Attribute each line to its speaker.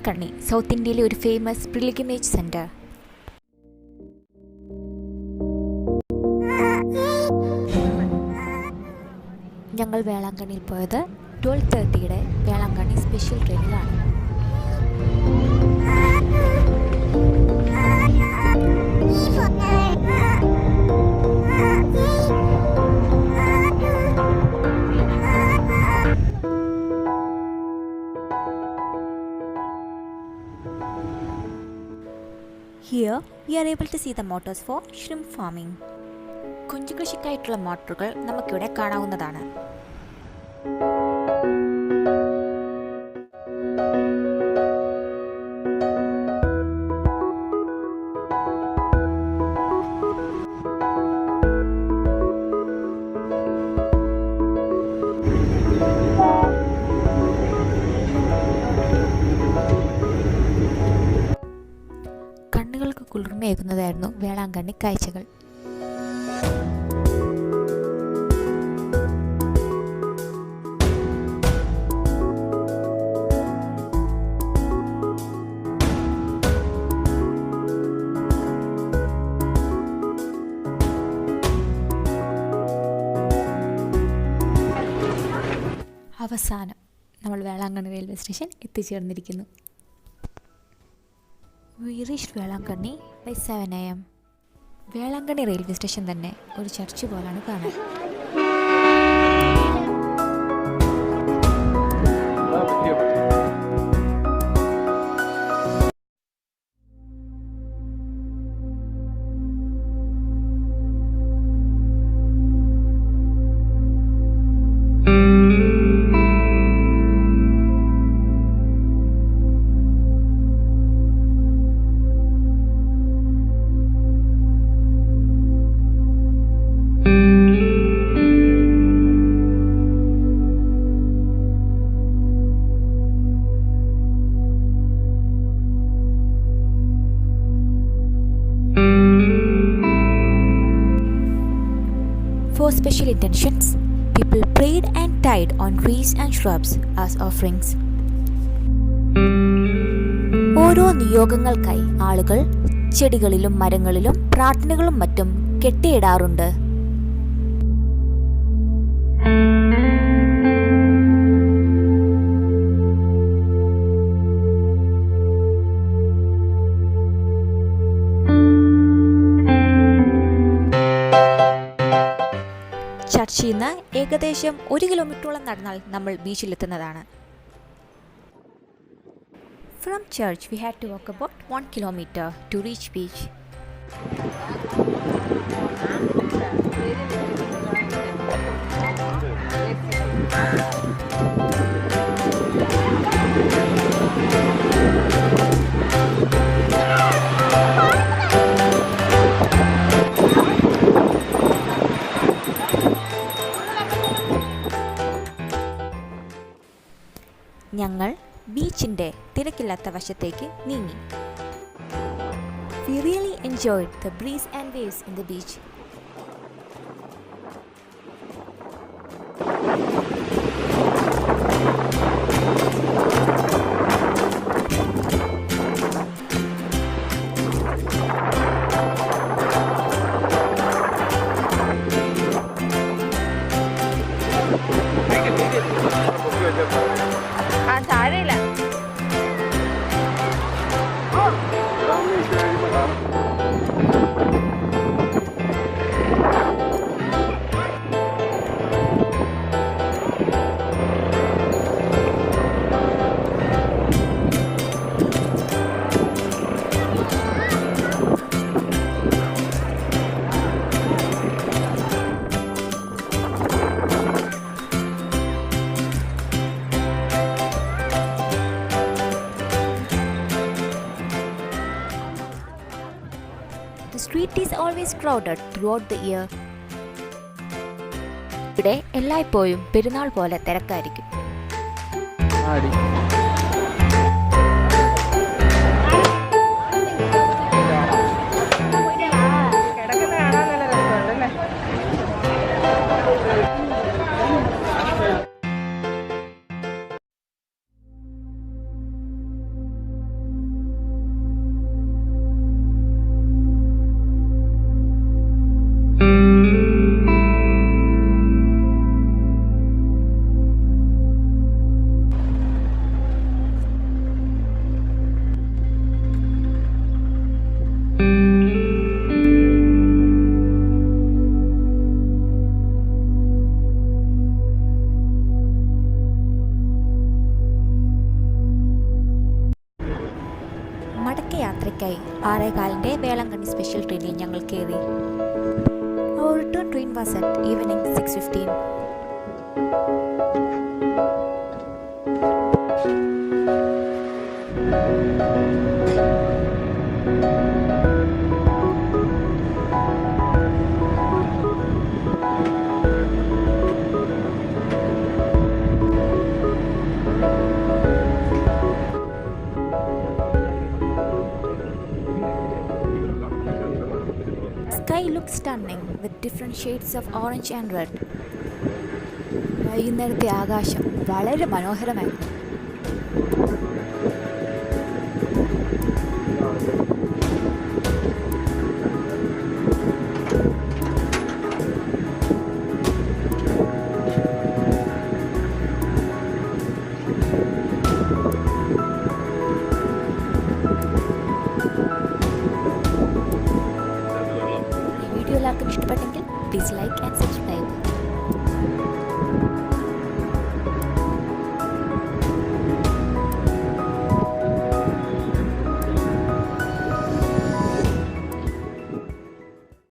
Speaker 1: Velankanni, South India's ഒരു famous Priligrimage center. ഞങ്ങൾ വേളാങ്കണ്ണിയിൽ പോയത് 12:30 വേളാങ്കണ്ണി സ്പെഷ്യൽ ട്രെയിനിലാണ്. Here we are able to see the motors for shrimp farming. കുഞ്ചു കൃഷിക്കായിട്ടുള്ള മോട്ടറുകൾ നമുക്കിവിടെ കാണാവുന്നതാണ്. കണ്ണുകൾക്ക് കുളിർമയേകുന്നതായിരുന്നു വേളാങ്കണ്ണി കാഴ്ചകൾ. അവസാനം നമ്മൾ വേളാങ്കണ്ണി റെയിൽവേ സ്റ്റേഷൻ എത്തിച്ചേർന്നിരിക്കുന്നു. We reached Velankanni by 7 AM. Velankanni railway station തന്നെ ഒരു ചർച്ച് പോലാണ് കാണാൻ. For special intentions, people prayed and tied on trees and shrubs as offerings. ഓരോ നിയോഗങ്ങൾക്കായി ആളുകൾ ചെടികളിലും മരങ്ങളിലും പ്രാർത്ഥനകളും മറ്റും കെട്ടിയിടാറുണ്ട്. ചർച്ചിൽ നിന്ന് ഏകദേശം 1 കിലോമീറ്ററോളം നടന്നാൽ നമ്മൾ ബീച്ചിലെത്തുന്നതാണ്. From church we had to walk about 1 kilometer to reach beach. ഞങ്ങൾ ബീച്ചിൻ്റെ തിരക്കില്ലാത്ത വശത്തേക്ക് നീങ്ങി. We really enjoyed the breeze and waves in the beach. The street is always crowded throughout the year. ഇവിടെ എല്ലായ്പ്പോഴും പെരുന്നാൾ പോലെ തിരക്കായിരിക്കും. യാത്രയ്ക്കായി 6:15 വേളങ്കണ്ണി സ്പെഷ്യൽ ട്രെയിനിൽ ഞങ്ങൾ കയറി. Our return train was at evening 6:15. Sky looked stunning with different shades of orange and red. വൈകുന്നേരത്തെ ആകാശം വളരെ മനോഹരമായിരുന്നു. ഈ വീഡിയോ എല്ലാവർക്കും ഇഷ്ടപ്പെട്ടെങ്കിൽ പ്ലീസ് ലൈക്ക് ആൻഡ് സബ്സ്ക്രൈബ്.